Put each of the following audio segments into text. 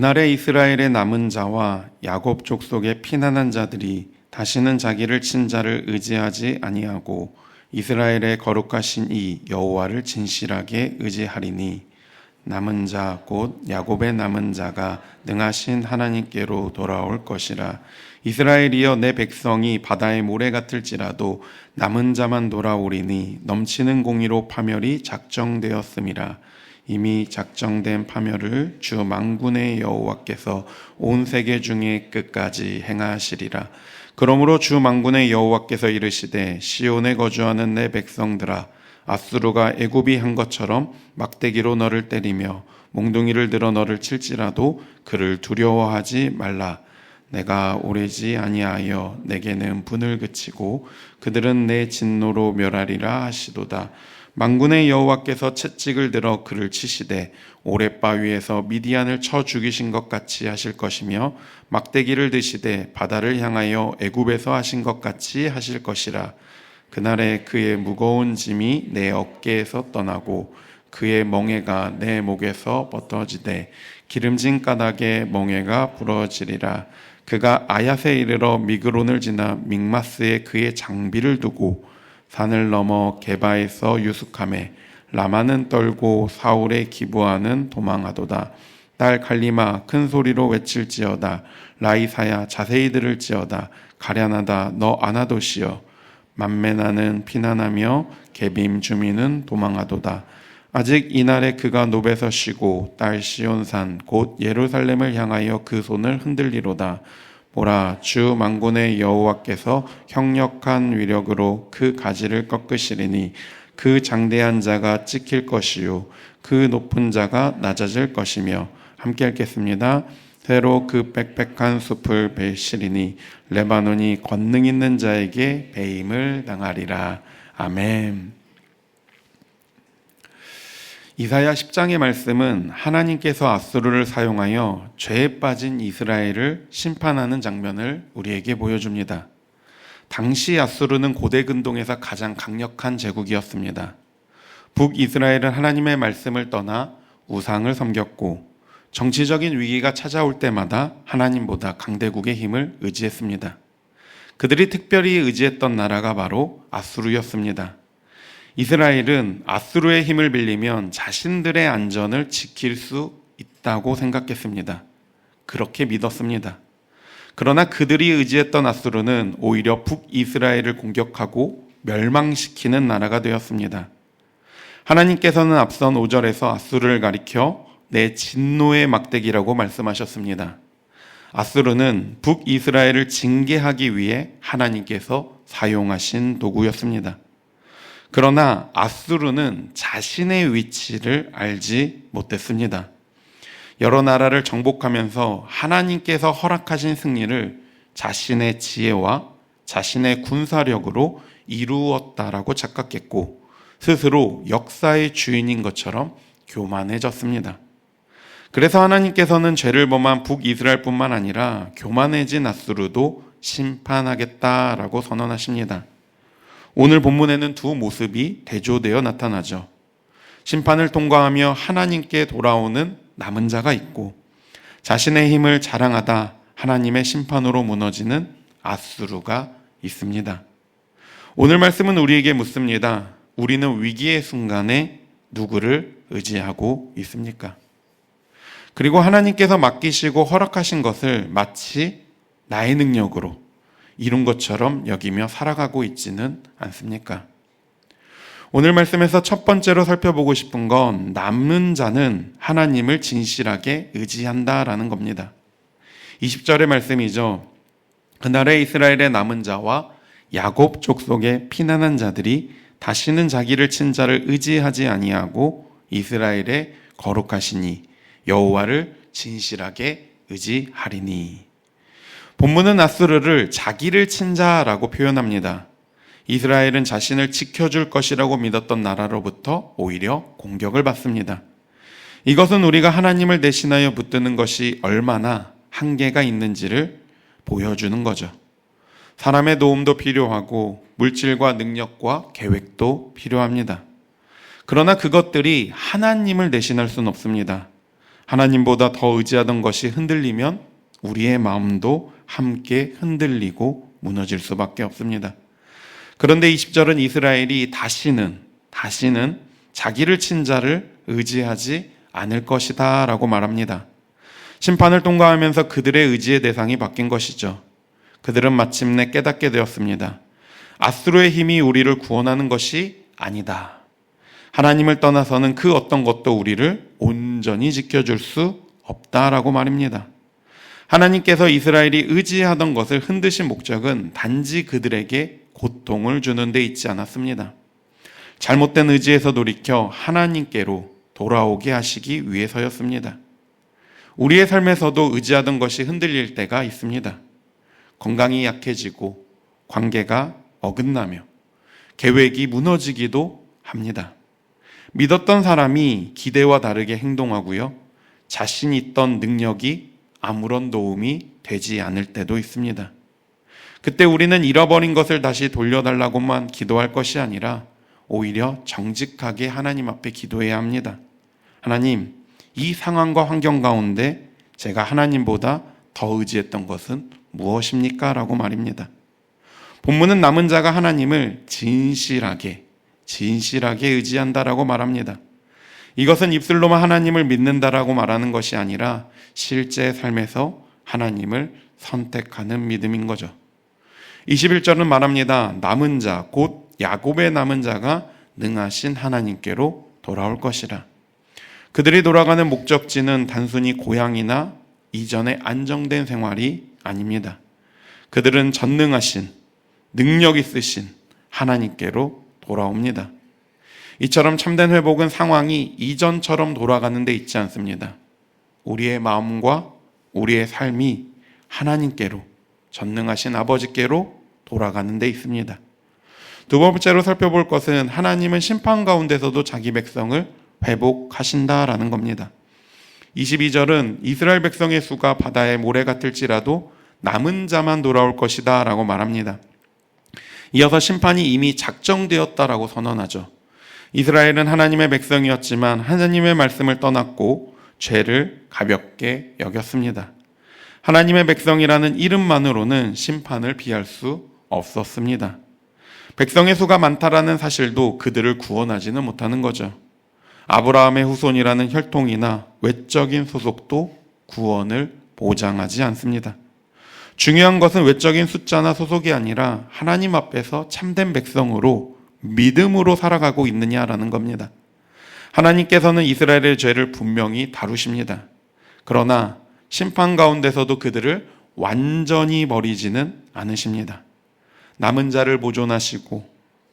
그날에 이스라엘의 남은 자와 야곱 족속의 피난한 자들이 다시는 자기를 친 자를 의지하지 아니하고 이스라엘의 거룩하신 이 여호와를 진실하게 의지하리니 남은 자 곧 야곱의 남은 자가 능하신 하나님께로 돌아올 것이라. 이스라엘이여 내 백성이 바다의 모래 같을지라도 남은 자만 돌아오리니 넘치는 공의로 파멸이 작정되었음이라. 이미 작정된 파멸을 주 만군의 여호와께서 온 세계 중에 끝까지 행하시리라. 그러므로 주 만군의 여호와께서 이르시되 시온에 거주하는 내 백성들아, 아수르가 애굽이 한 것처럼 막대기로 너를 때리며 몽둥이를 들어 너를 칠지라도 그를 두려워하지 말라. 내가 오래지 아니하여 내게는 분을 그치고 그들은 내 진노로 멸하리라 하시도다. 만군의 여호와께서 채찍을 들어 그를 치시되 오랫바위에서 미디안을 쳐 죽이신 것 같이 하실 것이며 막대기를 드시되 바다를 향하여 애굽에서 하신 것 같이 하실 것이라. 그날에 그의 무거운 짐이 내 어깨에서 떠나고 그의 멍에가 내 목에서 벗어지되 기름진 까닭에 멍에가 부러지리라. 그가 아얏에 이르러 미그론을 지나 믹마스에 그의 장비를 두고 산을 넘어 게바에서 유숙하매 라마는 떨고 사울의 기브아는 도망하도다. 딸 갈리마 큰 소리로 외칠지어다. 라이사야 자세히 들을지어다. 가랴나다 너 아나도시여. 만메나는 피난하며 게빔 주민은 도망하도다. 아직 이날에 그가 노베서 쉬고 딸 시온산 곧 예루살렘을 향하여 그 손을 흔들리로다. 보라, 주 만군의 여호와께서 형력한 위력으로 그 가지를 꺾으시리니 그 장대한 자가 찍힐 것이요 그 높은 자가 낮아질 것이며. 함께 읽겠습니다. 새로 그 빽빽한 숲을 베시리니 레바논이 권능 있는 자에게 배임을 당하리라. 아멘. 이사야 10장의 말씀은 하나님께서 아수르를 사용하여 죄에 빠진 이스라엘을 심판하는 장면을 우리에게 보여줍니다. 당시 아수르는 고대 근동에서 가장 강력한 제국이었습니다. 북이스라엘은 하나님의 말씀을 떠나 우상을 섬겼고 정치적인 위기가 찾아올 때마다 하나님보다 강대국의 힘을 의지했습니다. 그들이 특별히 의지했던 나라가 바로 아수르였습니다. 이스라엘은 아수르의 힘을 빌리면 자신들의 안전을 지킬 수 있다고 생각했습니다. 그렇게 믿었습니다. 그러나 그들이 의지했던 아수르는 오히려 북이스라엘을 공격하고 멸망시키는 나라가 되었습니다. 하나님께서는 앞선 5절에서 아수르를 가리켜 내 진노의 막대기라고 말씀하셨습니다. 아수르는 북이스라엘을 징계하기 위해 하나님께서 사용하신 도구였습니다. 그러나 아수르는 자신의 위치를 알지 못했습니다. 여러 나라를 정복하면서 하나님께서 허락하신 승리를 자신의 지혜와 자신의 군사력으로 이루었다라고 착각했고 스스로 역사의 주인인 것처럼 교만해졌습니다. 그래서 하나님께서는 죄를 범한 북이스라엘뿐만 아니라 교만해진 아수르도 심판하겠다라고 선언하십니다. 오늘 본문에는 두 모습이 대조되어 나타나죠. 심판을 통과하며 하나님께 돌아오는 남은 자가 있고 자신의 힘을 자랑하다 하나님의 심판으로 무너지는 아수르가 있습니다. 오늘 말씀은 우리에게 묻습니다. 우리는 위기의 순간에 누구를 의지하고 있습니까? 그리고 하나님께서 맡기시고 허락하신 것을 마치 나의 능력으로 이룬 것처럼 여기며 살아가고 있지는 않습니까? 오늘 말씀에서 첫 번째로 살펴보고 싶은 건 남은 자는 하나님을 진실하게 의지한다라는 겁니다. 20절의 말씀이죠. 그날에 이스라엘의 남은 자와 야곱 족속의 피난한 자들이 다시는 자기를 친 자를 의지하지 아니하고 이스라엘의 거룩하시니 여호와를 진실하게 의지하리니. 본문은 아수르를 자기를 친 자라고 표현합니다. 이스라엘은 자신을 지켜줄 것이라고 믿었던 나라로부터 오히려 공격을 받습니다. 이것은 우리가 하나님을 대신하여 붙드는 것이 얼마나 한계가 있는지를 보여주는 거죠. 사람의 도움도 필요하고 물질과 능력과 계획도 필요합니다. 그러나 그것들이 하나님을 대신할 수는 없습니다. 하나님보다 더 의지하던 것이 흔들리면 우리의 마음도 함께 흔들리고 무너질 수밖에 없습니다. 그런데 20절은 이스라엘이 다시는 자기를 친 자를 의지하지 않을 것이다 라고 말합니다. 심판을 통과하면서 그들의 의지의 대상이 바뀐 것이죠. 그들은 마침내 깨닫게 되었습니다. 아수르의 힘이 우리를 구원하는 것이 아니다. 하나님을 떠나서는 그 어떤 것도 우리를 온전히 지켜줄 수 없다라고 말입니다. 하나님께서 이스라엘이 의지하던 것을 흔드신 목적은 단지 그들에게 고통을 주는 데 있지 않았습니다. 잘못된 의지에서 돌이켜 하나님께로 돌아오게 하시기 위해서였습니다. 우리의 삶에서도 의지하던 것이 흔들릴 때가 있습니다. 건강이 약해지고 관계가 어긋나며 계획이 무너지기도 합니다. 믿었던 사람이 기대와 다르게 행동하고요. 자신 있던 능력이 아무런 도움이 되지 않을 때도 있습니다. 그때 우리는 잃어버린 것을 다시 돌려달라고만 기도할 것이 아니라 오히려 정직하게 하나님 앞에 기도해야 합니다. 하나님, 이 상황과 환경 가운데 제가 하나님보다 더 의지했던 것은 무엇입니까? 라고 말입니다. 본문은 남은 자가 하나님을 진실하게 의지한다라고 말합니다. 이것은 입술로만 하나님을 믿는다라고 말하는 것이 아니라 실제 삶에서 하나님을 선택하는 믿음인 거죠. 21절은 말합니다. 남은 자, 곧 야곱의 남은 자가 능하신 하나님께로 돌아올 것이라. 그들이 돌아가는 목적지는 단순히 고향이나 이전에 안정된 생활이 아닙니다. 그들은 전능하신, 능력 있으신 하나님께로 돌아옵니다. 이처럼 참된 회복은 상황이 이전처럼 돌아가는 데 있지 않습니다. 우리의 마음과 우리의 삶이 하나님께로, 전능하신 아버지께로 돌아가는 데 있습니다. 두 번째로 살펴볼 것은 하나님은 심판 가운데서도 자기 백성을 회복하신다라는 겁니다. 22절은 이스라엘 백성의 수가 바다의 모래 같을지라도 남은 자만 돌아올 것이다 라고 말합니다. 이어서 심판이 이미 작정되었다라고 선언하죠. 이스라엘은 하나님의 백성이었지만 하나님의 말씀을 떠났고 죄를 가볍게 여겼습니다. 하나님의 백성이라는 이름만으로는 심판을 피할 수 없었습니다. 백성의 수가 많다라는 사실도 그들을 구원하지는 못하는 거죠. 아브라함의 후손이라는 혈통이나 외적인 소속도 구원을 보장하지 않습니다. 중요한 것은 외적인 숫자나 소속이 아니라 하나님 앞에서 참된 백성으로 믿음으로 살아가고 있느냐라는 겁니다. 하나님께서는 이스라엘의 죄를 분명히 다루십니다. 그러나 심판 가운데서도 그들을 완전히 버리지는 않으십니다. 남은 자를 보존하시고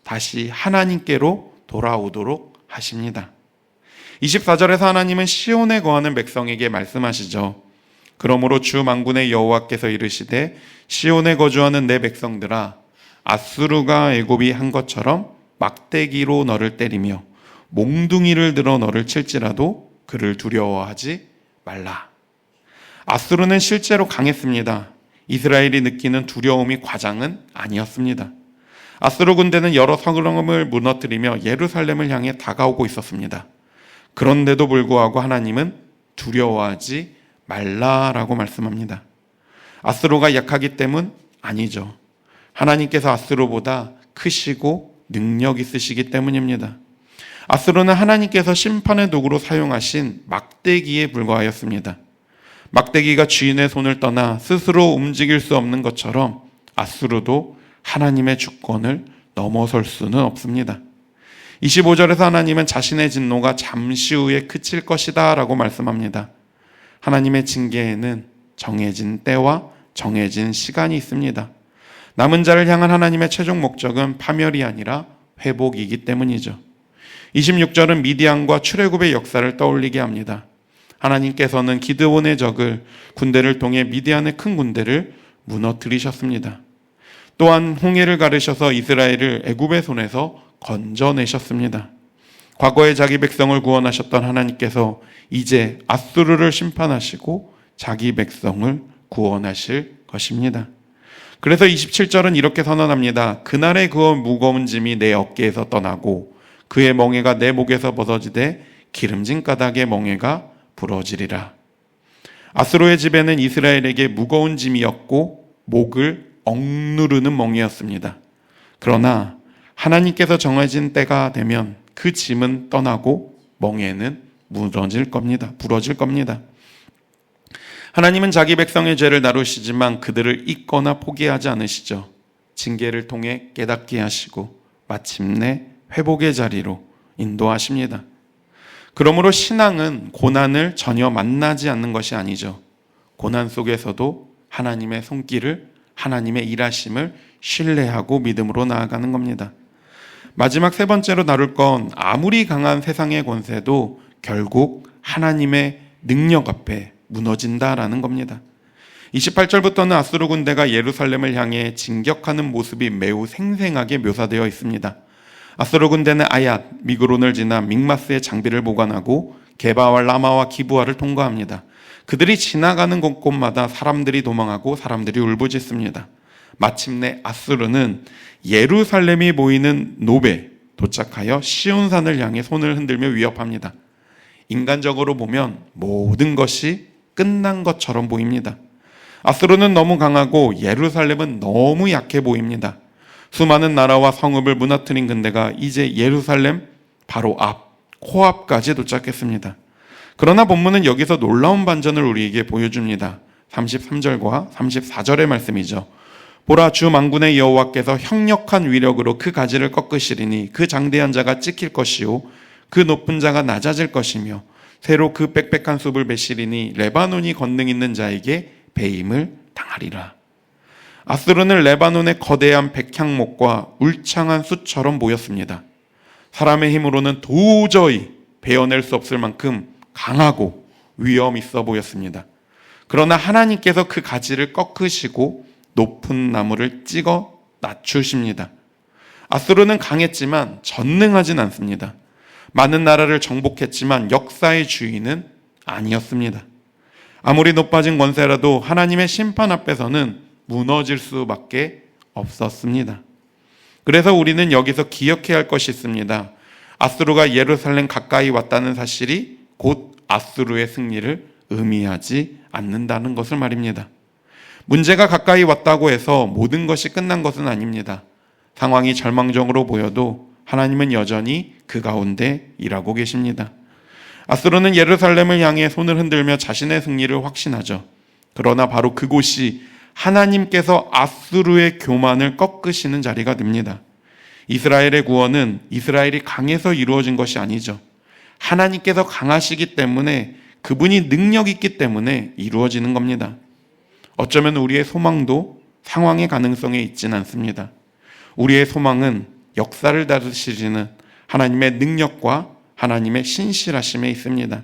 다시 하나님께로 돌아오도록 하십니다. 24절에서 하나님은 시온에 거하는 백성에게 말씀하시죠. 그러므로 주 만군의 여호와께서 이르시되 시온에 거주하는 내 백성들아, 아수르가 애굽이 한 것처럼 막대기로 너를 때리며 몽둥이를 들어 너를 칠지라도 그를 두려워하지 말라. 아수르는 실제로 강했습니다. 이스라엘이 느끼는 두려움이 과장은 아니었습니다. 아수르 군대는 여러 성읍을 무너뜨리며 예루살렘을 향해 다가오고 있었습니다. 그런데도 불구하고 하나님은 두려워하지 말라라고 말씀합니다. 아수르가 약하기 때문 아니죠. 하나님께서 아수르보다 크시고 능력 있으시기 때문입니다. 아수르는 하나님께서 심판의 도구로 사용하신 막대기에 불과하였습니다. 막대기가 주인의 손을 떠나 스스로 움직일 수 없는 것처럼 아수르도 하나님의 주권을 넘어설 수는 없습니다. 25절에서 하나님은 자신의 진노가 잠시 후에 그칠 것이다 라고 말씀합니다. 하나님의 징계에는 정해진 때와 정해진 시간이 있습니다. 남은 자를 향한 하나님의 최종 목적은 파멸이 아니라 회복이기 때문이죠. 26절은 미디안과 출애굽의 역사를 떠올리게 합니다. 하나님께서는 기드온의 적을 군대를 통해 미디안의 큰 군대를 무너뜨리셨습니다. 또한 홍해를 가르셔서 이스라엘을 애굽의 손에서 건져내셨습니다. 과거에 자기 백성을 구원하셨던 하나님께서 이제 아수르를 심판하시고 자기 백성을 구원하실 것입니다. 그래서 27절은 이렇게 선언합니다. 그날의 그 무거운 짐이 내 어깨에서 떠나고 그의 멍에가 내 목에서 벗어지되 기름진 가닥의 멍에가 부러지리라. 아수르의 지배는 이스라엘에게 무거운 짐이었고 목을 억누르는 멍이었습니다. 그러나 하나님께서 정해진 때가 되면 그 짐은 떠나고 멍에는 부러질 겁니다. 하나님은 자기 백성의 죄를 다루시지만 그들을 잊거나 포기하지 않으시죠. 징계를 통해 깨닫게 하시고 마침내 회복의 자리로 인도하십니다. 그러므로 신앙은 고난을 전혀 만나지 않는 것이 아니죠. 고난 속에서도 하나님의 손길을, 하나님의 일하심을 신뢰하고 믿음으로 나아가는 겁니다. 마지막 세 번째로 다룰 건 아무리 강한 세상의 권세도 결국 하나님의 능력 앞에 무너진다라는 겁니다. 28절부터는 아수르 군대가 예루살렘을 향해 진격하는 모습이 매우 생생하게 묘사되어 있습니다. 아수르 군대는 아얏, 미그론을 지나 믹마스의 장비를 보관하고 게바와 라마와 기브아를 통과합니다. 그들이 지나가는 곳곳마다 사람들이 도망하고 사람들이 울부짖습니다. 마침내 아수르는 예루살렘이 보이는 노베 도착하여 시온산을 향해 손을 흔들며 위협합니다. 인간적으로 보면 모든 것이 끝난 것처럼 보입니다. 아수르는 너무 강하고 예루살렘은 너무 약해 보입니다. 수많은 나라와 성읍을 무너뜨린 군대가 이제 예루살렘 바로 앞, 코앞까지 도착했습니다. 그러나 본문은 여기서 놀라운 반전을 우리에게 보여줍니다. 33절과 34절의 말씀이죠. 보라, 주 만군의 여호와께서 형력한 위력으로 그 가지를 꺾으시리니 그 장대한 자가 찍힐 것이요 그 높은 자가 낮아질 것이며 새로 그 빽빽한 숲을 베시리니 레바논이 권능 있는 자에게 배임을 당하리라. 아수르는 레바논의 거대한 백향목과 울창한 숲처럼 보였습니다. 사람의 힘으로는 도저히 베어낼 수 없을 만큼 강하고 위험 있어 보였습니다. 그러나 하나님께서 그 가지를 꺾으시고 높은 나무를 찍어 낮추십니다. 아수르는 강했지만 전능하진 않습니다. 많은 나라를 정복했지만 역사의 주인은 아니었습니다. 아무리 높아진 권세라도 하나님의 심판 앞에서는 무너질 수밖에 없었습니다. 그래서 우리는 여기서 기억해야 할 것이 있습니다. 아수르가 예루살렘 가까이 왔다는 사실이 곧 아수르의 승리를 의미하지 않는다는 것을 말입니다. 문제가 가까이 왔다고 해서 모든 것이 끝난 것은 아닙니다. 상황이 절망적으로 보여도 하나님은 여전히 그 가운데 일하고 계십니다. 아수르는 예루살렘을 향해 손을 흔들며 자신의 승리를 확신하죠. 그러나 바로 그곳이 하나님께서 아수르의 교만을 꺾으시는 자리가 됩니다. 이스라엘의 구원은 이스라엘이 강해서 이루어진 것이 아니죠. 하나님께서 강하시기 때문에, 그분이 능력 있기 때문에 이루어지는 겁니다. 어쩌면 우리의 소망도 상황의 가능성에 있지는 않습니다. 우리의 소망은 역사를 다스리시는 하나님의 능력과 하나님의 신실하심에 있습니다.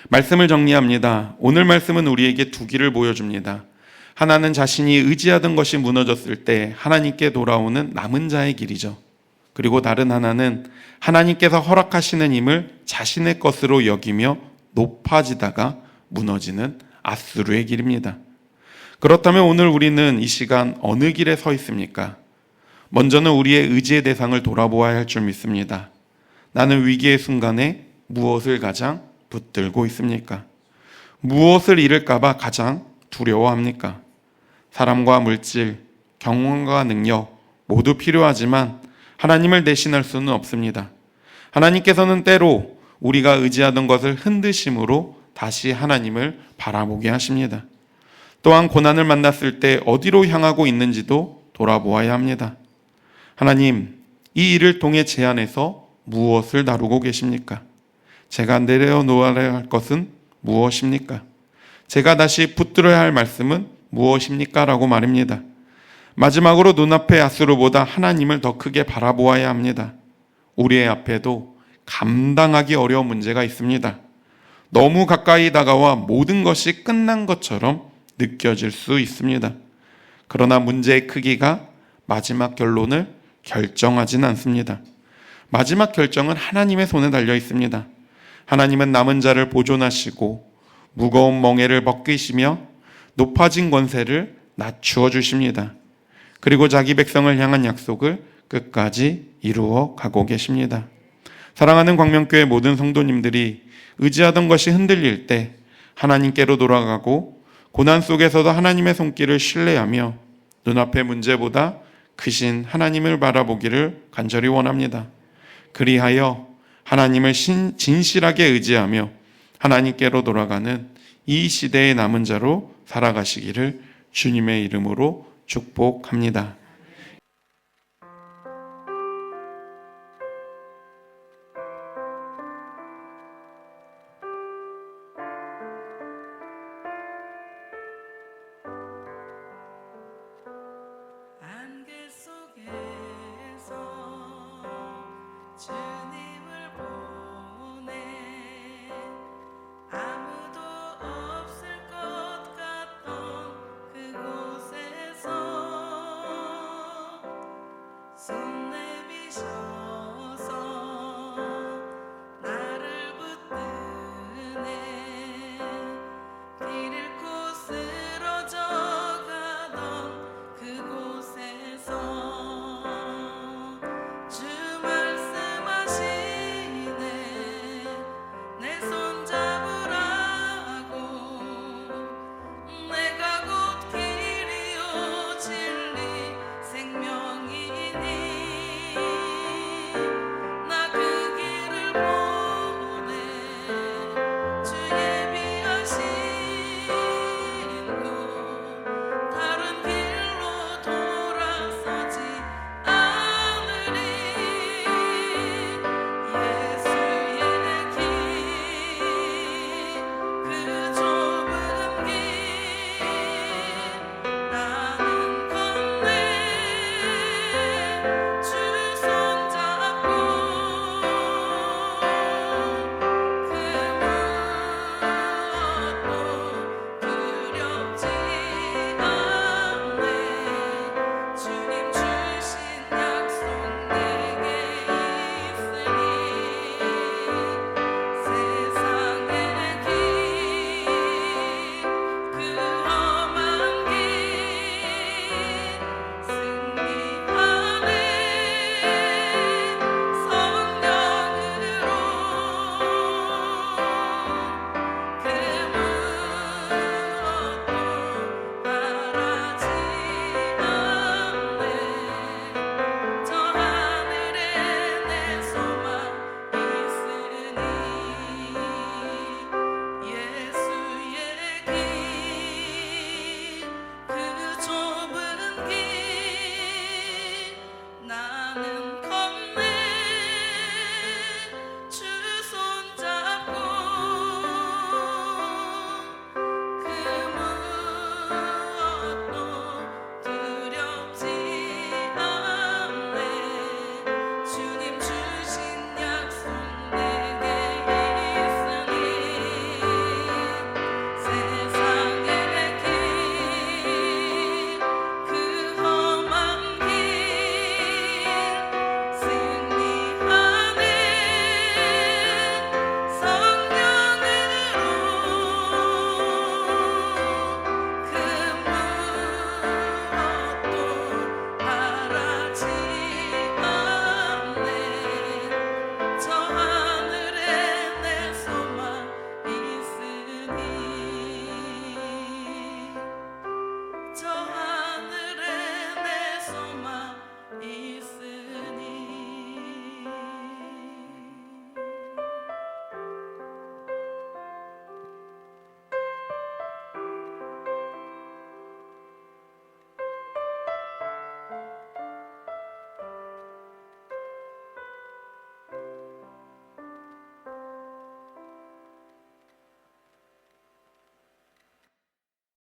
말씀을 정리합니다. 오늘 말씀은 우리에게 두 길을 보여줍니다. 하나는 자신이 의지하던 것이 무너졌을 때 하나님께 돌아오는 남은 자의 길이죠. 그리고 다른 하나는 하나님께서 허락하시는 힘을 자신의 것으로 여기며 높아지다가 무너지는 아수르의 길입니다. 그렇다면 오늘 우리는 이 시간 어느 길에 서 있습니까? 먼저는 우리의 의지의 대상을 돌아보아야 할 줄 믿습니다. 나는 위기의 순간에 무엇을 가장 붙들고 있습니까? 무엇을 잃을까봐 가장 두려워합니까? 사람과 물질, 경험과 능력 모두 필요하지만 하나님을 대신할 수는 없습니다. 하나님께서는 때로 우리가 의지하던 것을 흔드심으로 다시 하나님을 바라보게 하십니다. 또한 고난을 만났을 때 어디로 향하고 있는지도 돌아보아야 합니다. 하나님, 이 일을 통해 제 안에서 무엇을 다루고 계십니까? 제가 내려놓아야 할 것은 무엇입니까? 제가 다시 붙들어야 할 말씀은 무엇입니까? 라고 말입니다. 마지막으로 눈앞의 아수르보다 하나님을 더 크게 바라보아야 합니다. 우리의 앞에도 감당하기 어려운 문제가 있습니다. 너무 가까이 다가와 모든 것이 끝난 것처럼 느껴질 수 있습니다. 그러나 문제의 크기가 마지막 결론을 결정하지는 않습니다. 마지막 결정은 하나님의 손에 달려 있습니다. 하나님은 남은 자를 보존하시고 무거운 멍에를 벗기시며 높아진 권세를 낮추어 주십니다. 그리고 자기 백성을 향한 약속을 끝까지 이루어 가고 계십니다. 사랑하는 광명교회 모든 성도님들이 의지하던 것이 흔들릴 때 하나님께로 돌아가고 고난 속에서도 하나님의 손길을 신뢰하며 눈앞의 문제보다 크신 하나님을 바라보기를 간절히 원합니다. 그리하여 하나님을 진실하게 의지하며 하나님께로 돌아가는 이 시대의 남은 자로 살아가시기를 주님의 이름으로 축복합니다. 주님을 보내 아무도 없을 것 같던 그곳에서 손 내미셔서 나를 붙드네 길 잃고 쓰러져 가던 그곳에서 주 말씀하시네 내 손 잡으라고 내가 곧 길이요 진리 생명이니 나 그 길을 보내 주 예비하신 곳 다른 길로 돌아서지 않으리 예수의 길 그 좁은 길 나는 건네 주 손잡고 그 무엇도 두렵지 않네 주님 주신 약속 내게 있으니 세상의 길 그 험한 길 승리하네 성령으로 그 무엇도 바라지 않네 저 하늘에 내 소망 있으니 예수의 길 그 좁은 길 나는